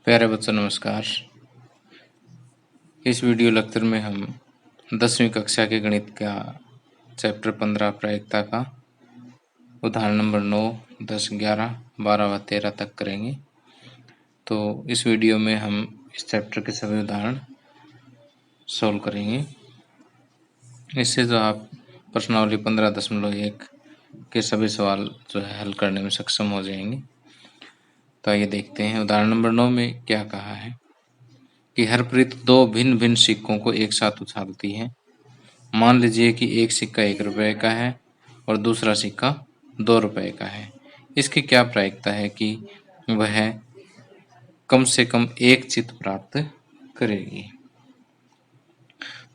प्यारे बच्चों नमस्कार। इस वीडियो लेक्चर में हम 10वीं कक्षा के गणित का चैप्टर 15 प्रायिकता का उदाहरण नंबर 9, 10, 11, 12 व 13 तक करेंगे। तो इस वीडियो में हम इस चैप्टर के सभी उदाहरण सॉल्व करेंगे। इससे जो आप प्रश्नावली 15.1 के सभी सवाल जो है हल करने में सक्षम हो जाएंगे। तो आइए देखते हैं उदाहरण नंबर 9 में क्या कहा है कि हरप्रीत दो भिन्न भिन्न सिक्कों को एक साथ उछालती है। मान लीजिए कि एक सिक्का 1 रुपये का है और दूसरा सिक्का 2 रुपये का है। इसकी क्या प्रायिकता है कि वह कम से कम एक चित्त प्राप्त करेगी।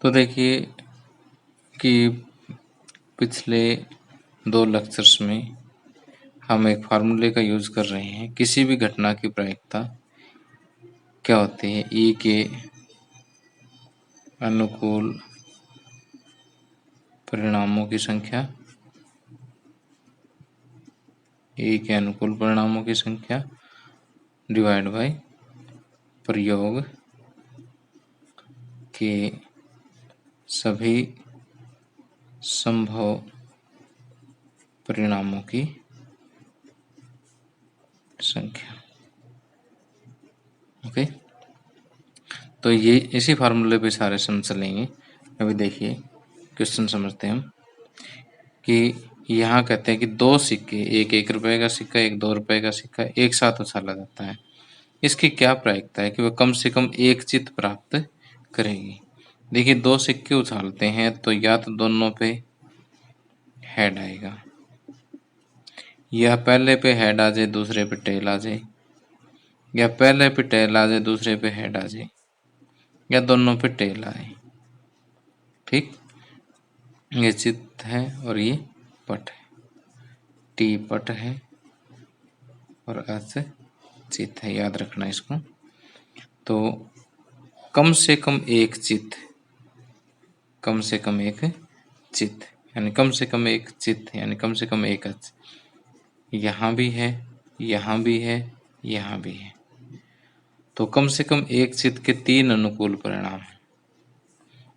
तो देखिए कि पिछले 2 लेक्चर्स में हम एक फार्मूले का यूज कर रहे हैं। किसी भी घटना की प्रायिकता क्या होती है? ई के अनुकूल परिणामों की संख्या, ए के अनुकूल परिणामों की संख्या डिवाइड बाय प्रयोग के सभी संभव परिणामों की संख्या। ओके, तो ये इसी फार्मूले पे सारे सम चलेंगे। अभी देखिए क्वेश्चन समझते हैं हम कि यहाँ कहते हैं कि दो सिक्के, एक 1 रुपये का सिक्का, एक 2 रुपये का सिक्का एक साथ उछाला जाता है। इसकी क्या प्रायिकता है कि वह कम से कम एक चित्त प्राप्त करेगी। देखिए 2 सिक्के उछालते हैं तो या तो दोनों पे हेड आएगा, या पहले पे हेड आ जाए दूसरे पे टेल आ जाए, या पहले पे टेल आ जाए दूसरे पे हेड आ जाए, या दोनों पे टेल आए। ठीक, ये चित्त है और ये पट है। टी पट है और एच चित्त है, याद रखना इसको। तो कम से कम एक चित्त, कम से कम एक चित्त यानी कम से कम एक चित्त यानी कम से कम एक एच यहाँ भी है, यहाँ भी है, यहाँ भी है। तो कम से कम एक चित्त के 3 अनुकूल परिणाम हैं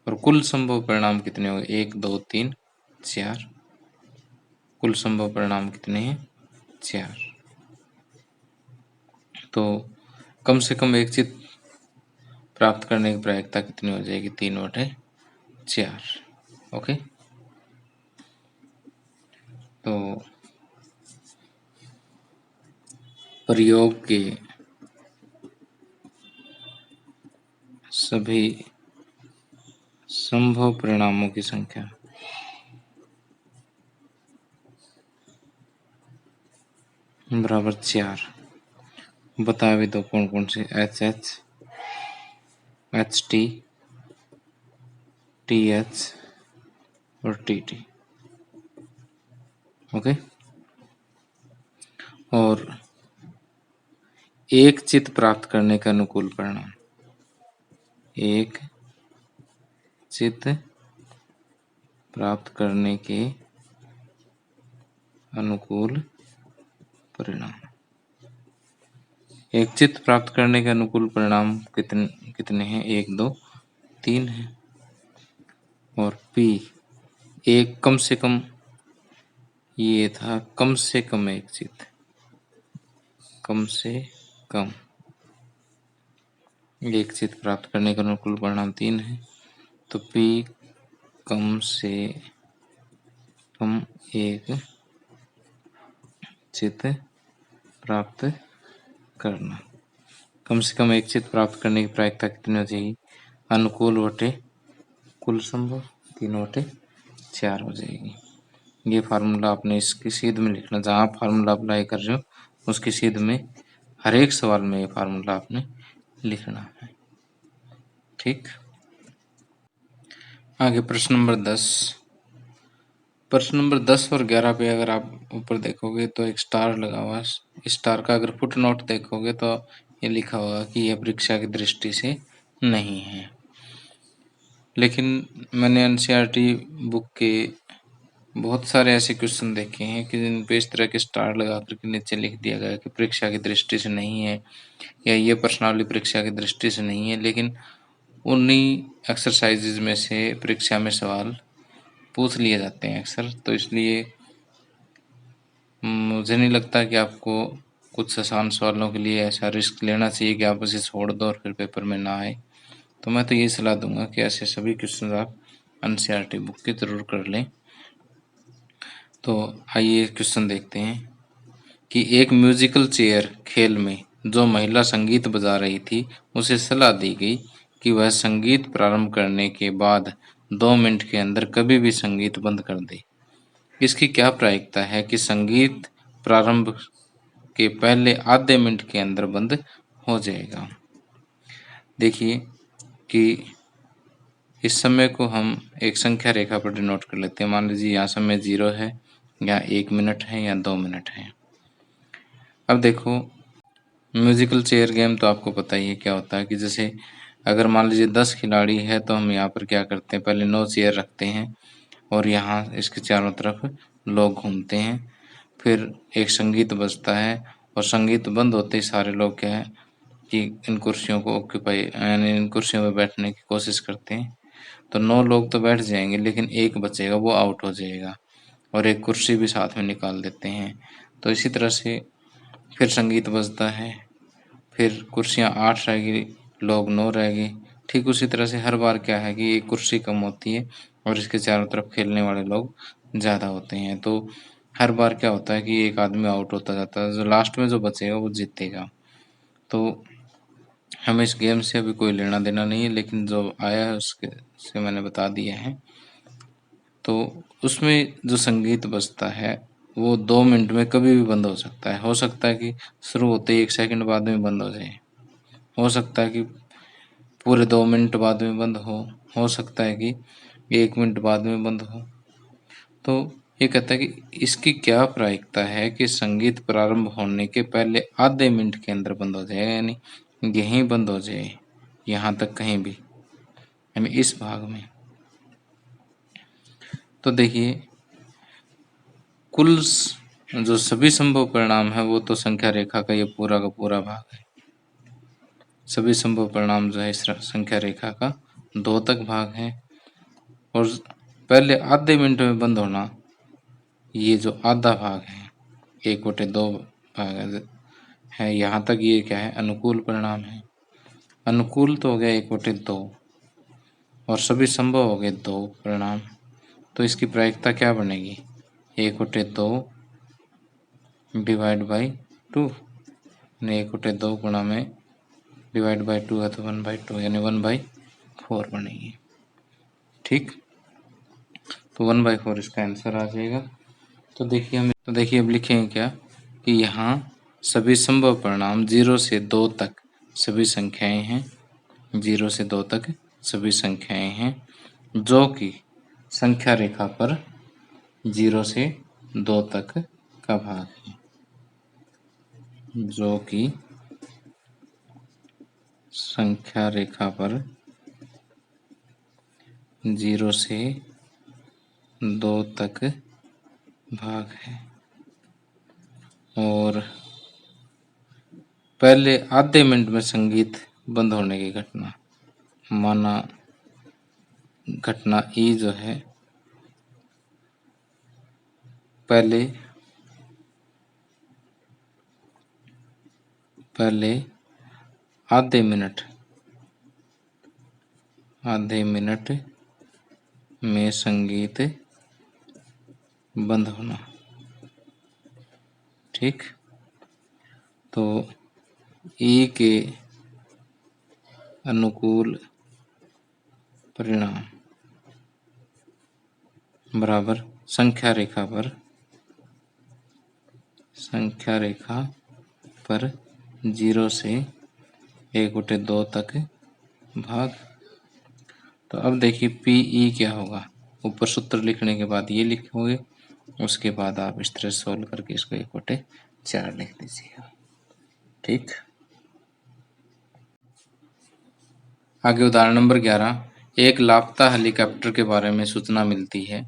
और कुल संभव परिणाम कितने हो गए? 1, 2, 3, 4। कुल संभव परिणाम कितने हैं? 4। तो कम से कम एक चित्त प्राप्त करने की प्रायिकता कितनी हो जाएगी? 3/4। ओके, तो प्रयोग के सभी संभव परिणामों की संख्या बराबर 4। बता भी दो कौन कौन से? H H, H T, T H और टी टी। ओके, और एक चित्त प्राप्त करने का अनुकूल परिणाम, एक चित्त प्राप्त करने के अनुकूल परिणाम। एक चित्त प्राप्त करने के अनुकूल परिणाम कितने हैं? 1, 2, 3 है। और P एक कम से कम, ये था कम से कम एक चित्त, कम से कम एक चित्त प्राप्त करने का अनुकूल परिणाम 3 है। तो P कम से कम एक चित्त प्राप्त करना। कम से कम एक चित्त प्राप्त करने की प्रायिकता कितनी हो जाएगी? अनुकूल बटे कुल संभव 3/4 हो जाएगी। ये फार्मूला आपने इसकी सीध में लिखना, जहाँ आप फार्मूला अप्लाई कर रहे हो उसकी सीध में हर एक सवाल में ये फार्मूला आपने लिखना है। ठीक, आगे प्रश्न नंबर 10। प्रश्न नंबर 10 और 11 पे अगर आप ऊपर देखोगे तो एक स्टार लगा हुआ। स्टार का अगर फुट नोट देखोगे तो ये लिखा होगा कि यह परीक्षा की दृष्टि से नहीं है। लेकिन मैंने एनसीईआरटी बुक के बहुत सारे ऐसे क्वेश्चन देखे हैं कि जिन पे इस तरह के स्टार लगा करके नीचे लिख दिया गया कि परीक्षा की दृष्टि से नहीं है, या ये प्रश्नावली परीक्षा की दृष्टि से नहीं है, लेकिन उन्हीं एक्सरसाइजेज में से परीक्षा में सवाल पूछ लिए जाते हैं अक्सर। तो इसलिए मुझे नहीं लगता कि आपको कुछ आसान सवालों के लिए ऐसा रिस्क लेना चाहिए कि आप उसे छोड़ दो और फिर पेपर में ना आए। तो मैं तो यही सलाह दूंगा कि ऐसे सभी क्वेश्चन आप एनसीईआरटी बुक के जरूर कर लें। तो आइए क्वेश्चन देखते हैं कि एक म्यूजिकल चेयर खेल में जो महिला संगीत बजा रही थी, उसे सलाह दी गई कि वह संगीत प्रारंभ करने के बाद 2 मिनट के अंदर कभी भी संगीत बंद कर दे। इसकी क्या प्रायिकता है कि संगीत प्रारंभ के पहले आधे मिनट के अंदर बंद हो जाएगा। देखिए कि इस समय को हम एक संख्या रेखा पर डिनोट कर लेते हैं। मान लीजिए यहाँ समय 0 है, या 1 मिनट है, या 2 मिनट है। अब देखो म्यूजिकल चेयर गेम तो आपको पता ही है क्या होता है कि जैसे अगर मान लीजिए 10 खिलाड़ी है तो हम यहाँ पर क्या करते हैं, पहले 9 चेयर रखते हैं और यहाँ इसके चारों तरफ लोग घूमते हैं। फिर एक संगीत बजता है और संगीत बंद होते ही सारे लोग क्या है कि इन कुर्सियों को ऑक्यूपाई यानी इन कुर्सियों में बैठने की कोशिश करते हैं। तो 9 लोग तो बैठ जाएंगे, लेकिन एक बचेगा, वो आउट हो जाएगा, और एक कुर्सी भी साथ में निकाल देते हैं। तो इसी तरह से फिर संगीत बजता है, फिर कुर्सियाँ 8 रहेगी, लोग 9 रहेंगे। ठीक उसी तरह से हर बार क्या है कि एक कुर्सी कम होती है और इसके चारों तरफ खेलने वाले लोग ज़्यादा होते हैं। तो हर बार क्या होता है कि एक आदमी आउट होता जाता है, जो लास्ट में जो बचेगा वो जीतेगा। तो हमें इस गेम से अभी कोई लेना देना नहीं है, लेकिन जो आया है उसके से मैंने बता दिया है। तो उसमें जो संगीत बजता है वो 2 मिनट में कभी भी बंद हो सकता है कि शुरू होते ही 1 सेकंड बाद में बंद हो जाए, हो सकता है कि पूरे 2 मिनट बाद में बंद हो सकता है कि 1 मिनट बाद में बंद हो। तो ये कहता है कि इसकी क्या प्रायिकता है कि संगीत प्रारंभ होने के पहले आधे मिनट के अंदर बंद हो जाए, यानी यहीं बंद हो जाए, यहाँ तक कहीं भी, यानी इस भाग में। तो देखिए कुल जो सभी संभव परिणाम है वो तो संख्या रेखा का ये पूरा का पूरा भाग है। सभी संभव परिणाम जो है इस संख्या रेखा का 2 तक भाग है, और पहले आधे मिनट में बंद होना ये जो आधा भाग है 1/2 भाग है, यहाँ तक ये क्या है, अनुकूल परिणाम है। अनुकूल तो हो गया 1/2 और सभी संभव हो गए 2 परिणाम। तो इसकी प्रायिकता क्या बनेगी, 1/2 डिवाइड बाई 2, यानी 1/2 गुणा में डिवाइड बाई 2 है तो 1/2, यानी 1/4 बनेगी। ठीक, तो 1/4 इसका आंसर आ जाएगा। तो देखिए अब लिखेंगे क्या कि यहाँ सभी संभव परिणाम 0 से 2 तक सभी संख्याएं हैं, 0 से 2 तक सभी संख्याएं हैं जो कि संख्या रेखा पर 0 से 2 तक का भाग है, जो कि संख्या रेखा पर 0 से 2 तक भाग है। और पहले आधे मिनट में संगीत बंद होने की घटना, माना घटना ई जो है पहले आधे मिनट में संगीत बंद होना। ठीक, तो ई के अनुकूल परिणाम बराबर संख्या रेखा पर 0 से 1/2 तक भाग। तो अब देखिए पी ई क्या होगा, ऊपर सूत्र लिखने के बाद ये लिखोगे, उसके बाद आप इस तरह सोल्व करके इसको 1/4 लिख दीजिएगा। ठीक, आगे उदाहरण नंबर 11। एक लापता हेलीकॉप्टर के बारे में सूचना मिलती है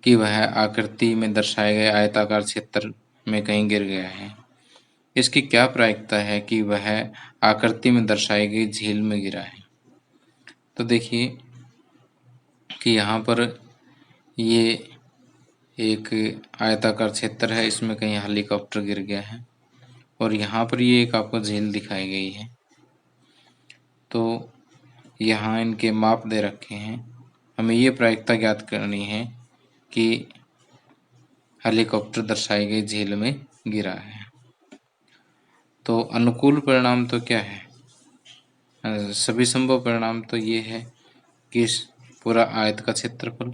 कि वह आकृति में दर्शाए गए आयताकार क्षेत्र में कहीं गिर गया है। इसकी क्या प्रायिकता है कि वह आकृति में दर्शाई गई झील में गिरा है। तो देखिए कि यहाँ पर ये एक आयताकार क्षेत्र है, इसमें कहीं हेलीकॉप्टर गिर गया है और यहाँ पर ये एक आपको झील दिखाई गई है। तो यहाँ इनके माप दे रखे हैं। हमें ये प्रायिकता ज्ञात करनी है कि हेलीकॉप्टर दर्शाई गई झील में गिरा है। तो अनुकूल परिणाम तो क्या है? सभी संभव परिणाम तो ये है कि इस पूरा आयत का क्षेत्रफल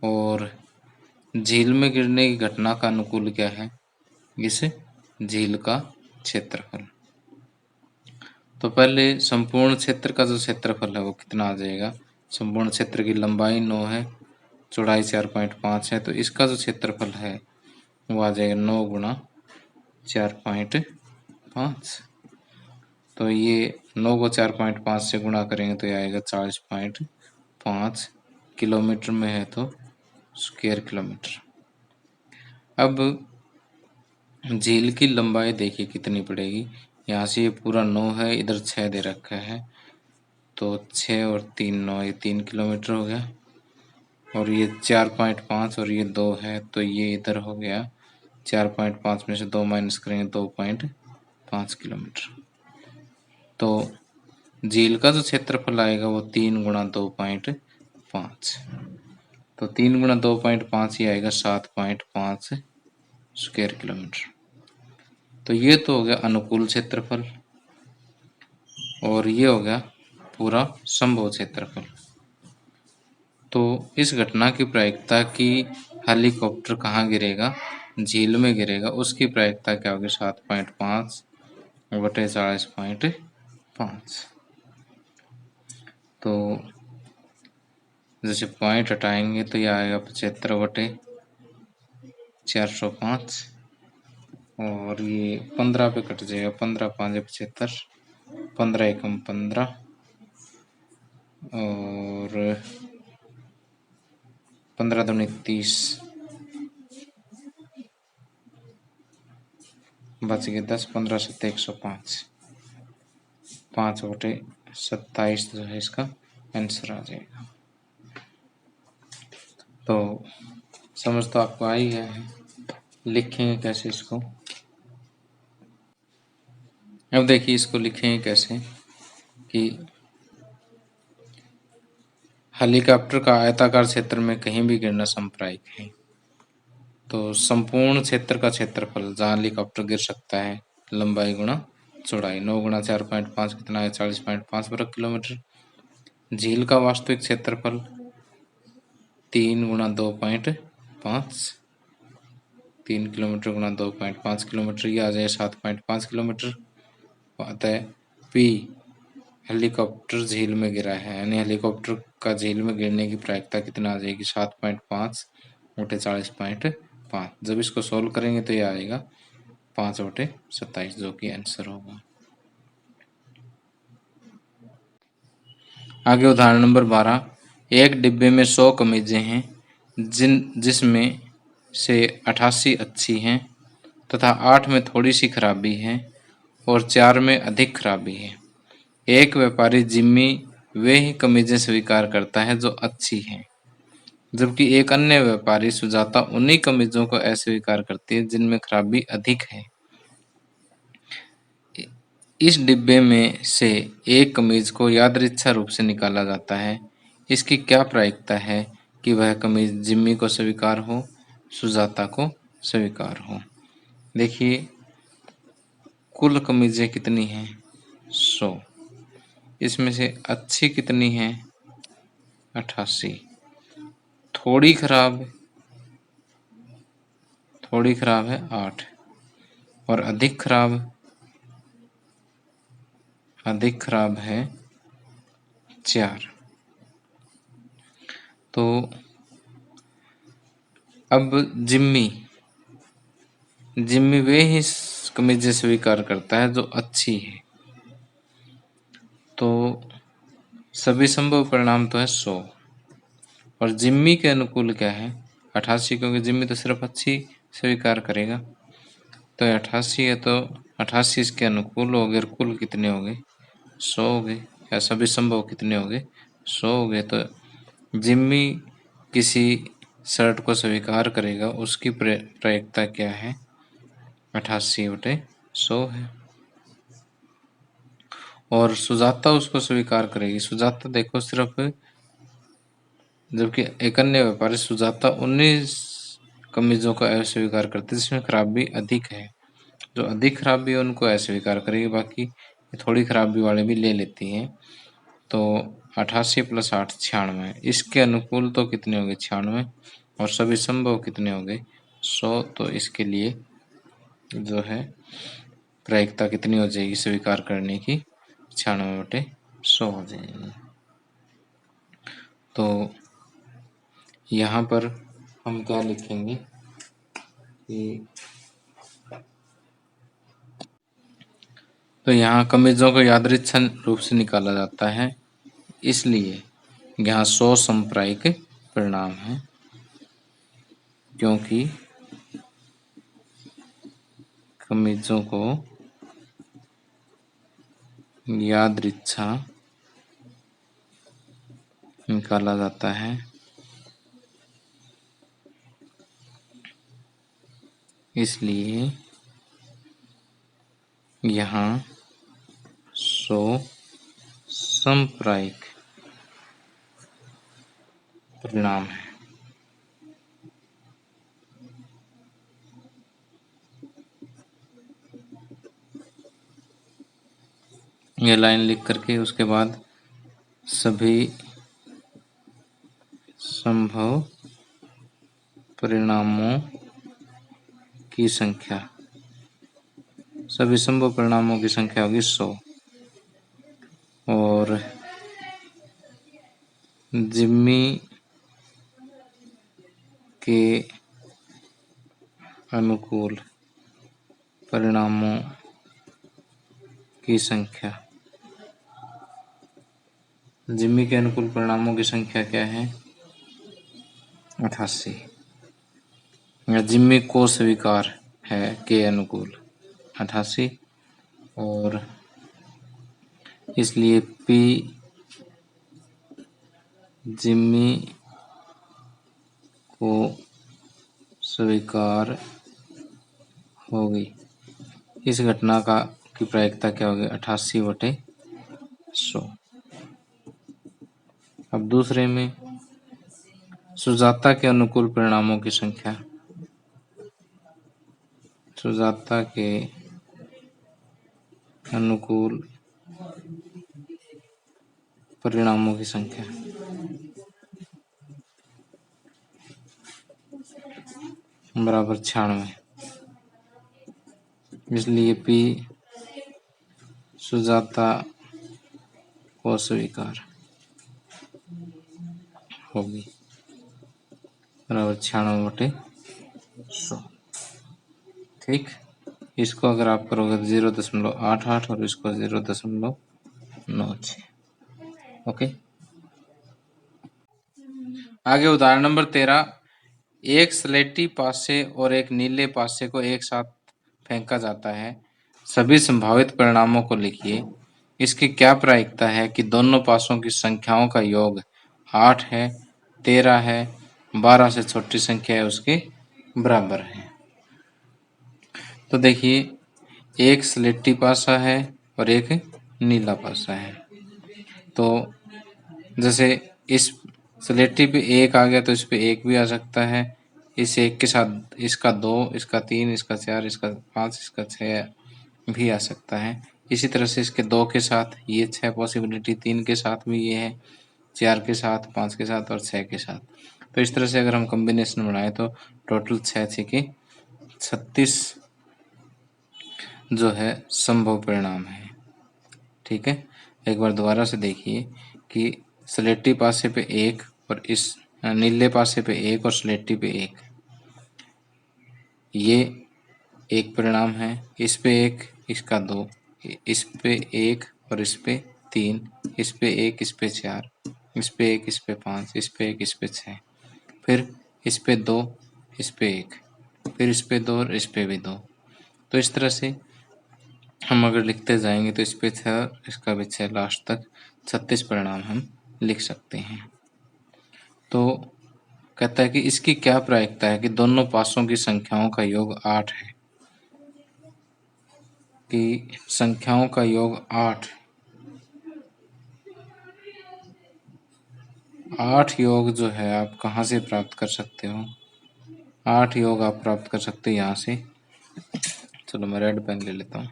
और झील में गिरने की घटना का अनुकूल क्या है? इस झील का क्षेत्रफल। तो पहले संपूर्ण क्षेत्र का जो क्षेत्रफल है वो कितना आ जाएगा? संपूर्ण क्षेत्र की लंबाई 9 है, चौड़ाई 4.5 है, तो इसका जो क्षेत्रफल है वो आ जाएगा 9 गुणा 4.5। तो ये 9 को 4.5 से गुणा करेंगे तो ये आएगा 40.5 किलोमीटर में है तो स्क्वायर किलोमीटर। अब झील की लंबाई देखिए कितनी पड़ेगी। यहाँ से ये पूरा 9 है, इधर 6 दे रखा है, तो 6 और 3 9, ये 3 किलोमीटर हो गया। और ये 4.5 और ये 2 है, तो ये इधर हो गया 4.5 में से 2 माइनस करेंगे 2.5 किलोमीटर। तो झील का जो क्षेत्रफल आएगा वो 3 गुणा 2.5, तो 3 गुणा 2.5 ही आएगा 7.5 स्क्वायर किलोमीटर। तो ये तो हो गया अनुकूल क्षेत्रफल और ये हो गया पूरा संभव क्षेत्रफल। तो इस घटना की प्रायिकता कि हेलीकॉप्टर कहाँ गिरेगा? झील में गिरेगा, उसकी प्रायिकता क्या होगी? 7.5 बटे 40.5। तो जैसे पॉइंट हटाएंगे तो ये आएगा 75 बटे 405 और ये 15 पे कट जाएगा, 15 5 75, 15 एकम 15 और 15 दूनी 30, बच गए 10, 15 7 105, 5 बटे 27 जो है इसका आंसर आ जाएगा। तो समझ तो आपको आई है, लिखेंगे कैसे इसको? अब देखिए इसको लिखेंगे कैसे कि हेलीकॉप्टर का आयताकार क्षेत्र में कहीं भी गिरना संप्रायिक है। तो संपूर्ण क्षेत्र का क्षेत्रफल जहाँ हेलीकॉप्टर गिर सकता है, लंबाई गुणा चौड़ाई, 9 गुणा 4.5 कितना है? 40.5 वर्ग किलोमीटर। झील का वास्तविक क्षेत्रफल 3 गुणा 2.5, 3 किलोमीटर गुणा 2.5 किलोमीटर, ये आ जाए 7.5 किलोमीटर। अतः पी हेलीकॉप्टर झील में गिरा है, यानी हेलीकॉप्टर का झील में गिरने की प्रायिकता कितना आ जाएगी? 7.5 बटे 40.5। जब इसको सोल्व करेंगे तो ये आएगा 5 बटे 27, जो कि आंसर होगा। आगे उदाहरण नंबर 12। एक डिब्बे में 100 कमीजें हैं जिसमें से 88 अच्छी हैं तथा 8 में थोड़ी सी खराबी है और 4 में अधिक खराबी है। एक व्यापारी जिम्मी वे ही कमीजें स्वीकार करता है जो अच्छी हैं, जबकि एक अन्य व्यापारी सुजाता उन्हीं कमीजों को अस्वीकार करती है जिनमें खराबी अधिक है। इस डिब्बे में से एक कमीज को यादृच्छा रूप से निकाला जाता है। इसकी क्या प्रायिकता है कि वह कमीज जिम्मी को स्वीकार हो, सुजाता को स्वीकार हो? देखिए कुल कमीजें कितनी हैं? 100। इसमें से अच्छी कितनी है? 88। थोड़ी खराब है 8 और अधिक खराब है 4। तो अब जिम्मी वे ही कमीजें स्वीकार करता है जो अच्छी है। तो सभी संभव परिणाम तो है 100 और जिम्मी के अनुकूल क्या है? 88, क्योंकि जिम्मी तो सिर्फ 80 स्वीकार करेगा। तो 88 है, तो 88 इसके अनुकूल हो गए। कुल कितने हो गए? 100 हो गए। या सभी संभव कितने हो गए? 100 हो गए। तो जिम्मी किसी शर्त को स्वीकार करेगा, उसकी प्रायिकता क्या है? 88/100 है। और सुजाता उसको स्वीकार करेगी। सुजाता देखो, सिर्फ जबकि एक अन्य व्यापारी सुजाता 19 कमीजों को अस्वीकार करते जिसमें खराबी अधिक है। जो अधिक खराबी है उनको अस्वीकार करेगी, बाकी थोड़ी खराबी वाले भी ले लेती हैं। तो 88 + 8 96। इसके अनुकूल तो कितने हो गए? 96। और सभी संभव कितने हो गए? 100। तो इसके लिए जो है प्रायिकता कितनी हो जाएगी स्वीकार करने की? 96/100 हो जाएगी। तो यहाँ पर हम क्या लिखेंगे कि तो यहाँ कमीजों को यादृच्छिक रूप से निकाला जाता है, इसलिए यहाँ 100 समप्रायिक परिणाम है, क्योंकि कमीजों को यादृच्छिक निकाला जाता है, इसलिए यहाँ 100 समप्रायिक परिणाम है। ये लाइन लिख करके उसके बाद सभी संभव परिणामों की संख्या, सभी संभव परिणामों की संख्या होगी 100। और जिम्मी के अनुकूल परिणामों की संख्या, जिम्मी के अनुकूल परिणामों की संख्या क्या है? 88। जिम्मी को स्वीकार है के अनुकूल 88। और इसलिए P जिम्मी को स्वीकार होगी। इस घटना की प्रायिकता क्या होगी? 88/100। अब दूसरे में सुजाता के अनुकूल परिणामों की संख्या, सुजाता के अनुकूल परिणामों की संख्या बराबर 96। इसलिए P सुजाता को स्वीकार होगी बराबर 96/100। ठीक, इसको अगर आप करोगे तो 0.88 और इसको 0.96। ओके। आगे उदाहरण नंबर 13। एक स्लेटी पासे और एक नीले पासे को एक साथ फेंका जाता है। सभी संभावित परिणामों को लिखिए। इसकी क्या प्रायिकता है कि दोनों पासों की संख्याओं का योग 8 है, 13 है, 12 से छोटी संख्या है उसके बराबर है। तो देखिए, एक स्लेटी पासा है और एक नीला पासा है। तो जैसे इस स्लेटी पे एक आ गया तो इस पे एक भी आ सकता है। इस एक के साथ इसका 2, इसका 3, इसका 4, इसका 5, इसका 6 भी आ सकता है। इसी तरह से इसके 2 के साथ ये 6 पॉसिबिलिटी, 3 के साथ भी ये है, 4 के साथ, 5 के साथ और 6 के साथ। तो इस तरह से अगर हम कॉम्बिनेशन बनाए तो टोटल 6 के 36 जो है संभव परिणाम है। ठीक है, एक बार दोबारा से देखिए कि स्लेटी पासे पे एक और इस नीले पासे पे एक और स्लेटी पे एक, ये एक परिणाम है। इस पे एक, इसका 2, इस पे एक और इस पे 3, इस पे एक, इस पे 4, इस पे एक, इस पे 5, इस पे एक, इस पे 6। फिर इस पे 2, इस पे 1, फिर इस पे 2 और इस पे भी 2। तो इस तरह से हम अगर लिखते जाएंगे तो इस पे 6, इसका भी 6, लास्ट तक 36 परिणाम हम लिख सकते हैं। तो कहता है कि इसकी क्या प्रायिकता है कि दोनों पासों की संख्याओं का योग 8 है, कि संख्याओं का योग 8 योग जो है आप कहाँ से प्राप्त कर सकते हो? 8 योग आप प्राप्त कर सकते हो यहाँ से। चलो मैं रेड पेन ले लेता हूँ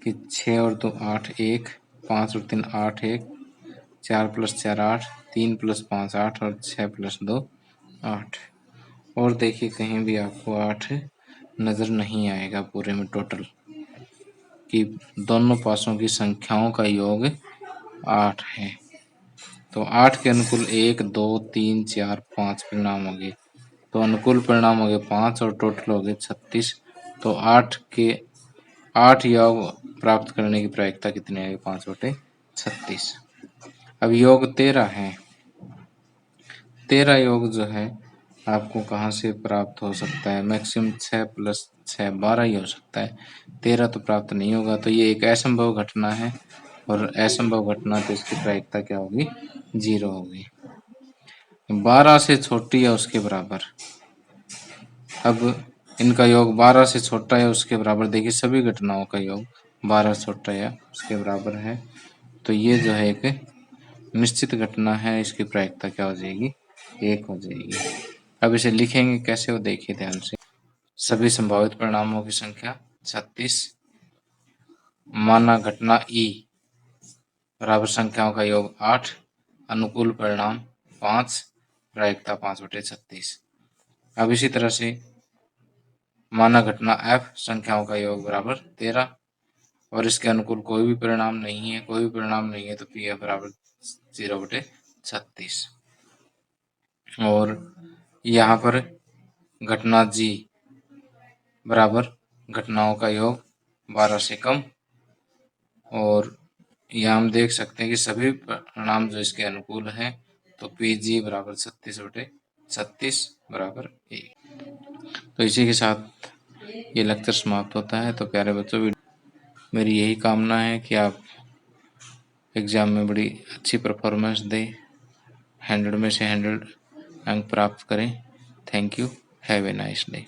कि 6 और 2 8, 1, 5 और 3 8, 1, 4 + 4 8, 3 + 5 8 और 6 + 2 8। और देखिए कहीं भी आपको 8 नज़र नहीं आएगा पूरे में टोटल, कि दोनों पासों की संख्याओं का योग 8 है। तो 8 के अनुकूल 1, 2, 3, 4, 5 परिणाम हो गए। तो अनुकूल परिणाम हो गए 5 और टोटल हो गए 36। तो 8 योग प्राप्त करने की प्रायिकता कितनी आएगी? 5/36। अब योग 13 है। 13 योग जो है आपको कहाँ से प्राप्त हो सकता है? मैक्सिमम 6 + 6 12 ही हो सकता है, 13 तो प्राप्त नहीं होगा। तो ये एक असंभव घटना है, और असंभव घटना तो इसकी प्रायिकता क्या होगी? 0 होगी। 12 से छोटी या उसके बराबर। अब इनका योग 12 से छोटा या उसके बराबर। देखिए सभी घटनाओं का योग 12 से छोटा या उसके बराबर है, तो ये जो है एक निश्चित घटना है, इसकी प्रायिकता क्या हो जाएगी? 1 हो जाएगी। अब इसे लिखेंगे कैसे, वो देखिए ध्यान से। सभी संभावित परिणामों की संख्या 36, माना घटना ई बराबर संख्याओं का योग 8, अनुकूल परिणाम 5, प्रायिकता 5/36। अब इसी तरह से माना घटना एफ संख्याओं का योग बराबर 13, और इसके अनुकूल कोई भी परिणाम नहीं है, कोई भी परिणाम नहीं है, तो पी एफ बराबर 0/36। और यहाँ पर घटना जी बराबर घटनाओं का योग 12 से कम, और यहाँ हम देख सकते हैं कि सभी परिणाम जो इसके अनुकूल हैं, तो पी जी बराबर 36/36 बराबर 1। तो इसी के साथ ये लेक्चर समाप्त होता है। तो प्यारे बच्चों, मेरी यही कामना है कि आप एग्ज़ाम में बड़ी अच्छी परफॉर्मेंस दें, 100 में से 100 अंक प्राप्त करें। Thank you. Have a nice day.